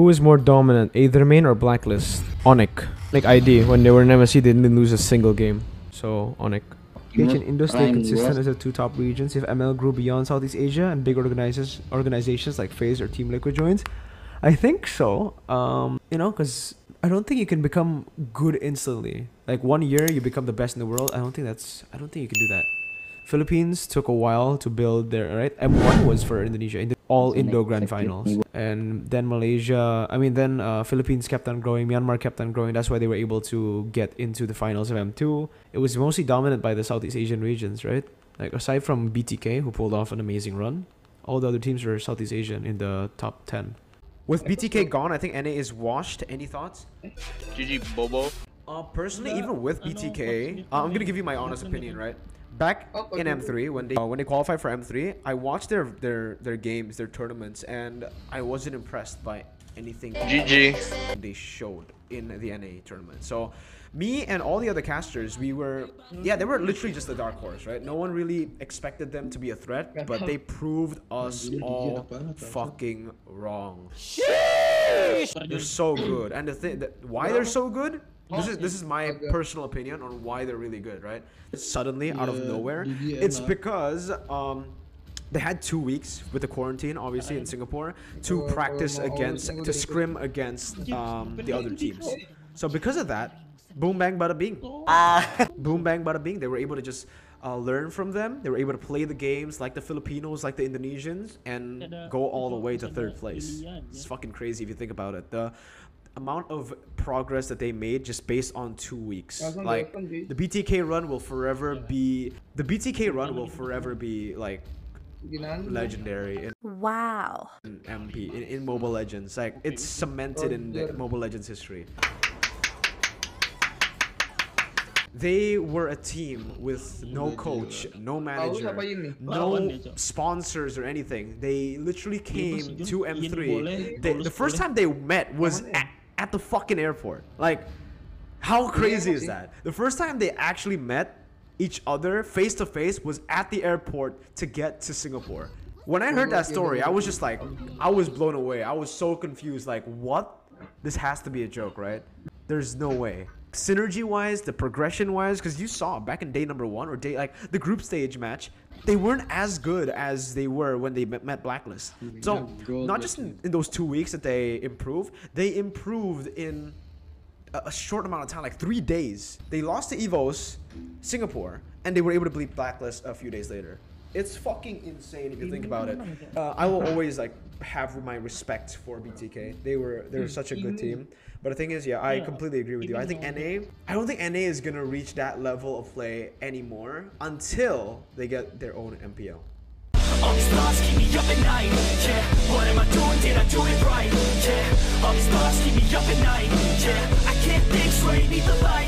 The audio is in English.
Who is more dominant, Aether Main or Blacklist? Onic. Like ID, when they were in MSC, they didn't lose a single game. So, Onic. PH and Indo stay consistent as the two top regions. If ML grew beyond Southeast Asia and big organizations like FaZe or Team Liquid joins, I think so. You know, because I don't think you can become good instantly. Like 1 year, you become the best in the world. I don't think you can do that. Philippines took a while to build their, right? M1 was for Indonesia in the all Indo Grand Finals. And then Philippines kept on growing, Myanmar kept on growing. That's why they were able to get into the finals of M2. It was mostly dominant by the Southeast Asian regions, right? Like aside from BTK, who pulled off an amazing run, all the other teams were Southeast Asian in the top 10. With BTK gone, I think NA is washed. Any thoughts? GG Bobo. Personally, even with BTK, I'm gonna give you my honest opinion, right? Back in M3, when they qualified for M3, I watched their games, their tournaments, and I wasn't impressed by anything GG they showed in the NA tournament. So me and all the other casters, they were literally just a dark horse, right? No one really expected them to be a threat, but they proved us all fucking wrong. They're so good, and the thing why they're so good. This is my personal opinion on why they're really good, right? Suddenly, out of nowhere, it's because they had 2 weeks with the quarantine, obviously, in Singapore, to practice to scrim against the other teams. So because of that, boom bang bada bing. Boom bang bada bing. They were able to just learn from them. They were able to play the games like the Filipinos, like the Indonesians, and go all the way to 3rd place. It's fucking crazy if you think about it. The amount of progress that they made just based on 2 weeks. Like the BTK run will forever be like legendary in MP in Mobile Legends. Like it's cemented in the Mobile Legends history. They were a team with no coach, no manager, no sponsors or anything. They literally came to M3. The first time they met was at the fucking airport. Like, how crazy is that? The first time they actually met each other face to face was at the airport to get to Singapore. When I heard that story, I was just like, I was blown away. I was so confused. Like, what? This has to be a joke, right? There's no way. Synergy wise, the progression wise, because you saw back in day number 1 or like the group stage match, they weren't as good as they were when they met Blacklist. So not just in those 2 weeks that they improved in a short amount of time, like 3 days. They lost to EVOS, Singapore, and they were able to beat Blacklist a few days later. It's fucking insane if you think about it. I will always like have my respect for BTK. They're such a good team. But the thing is, yeah, I completely agree with you. I don't think NA is gonna reach that level of play anymore until they get their own MPL. All these thoughts keep me up at night, yeah. What am I doing? Did I do it right? Yeah. All these thoughts keep me up at night, yeah. I can't think straight, need the light.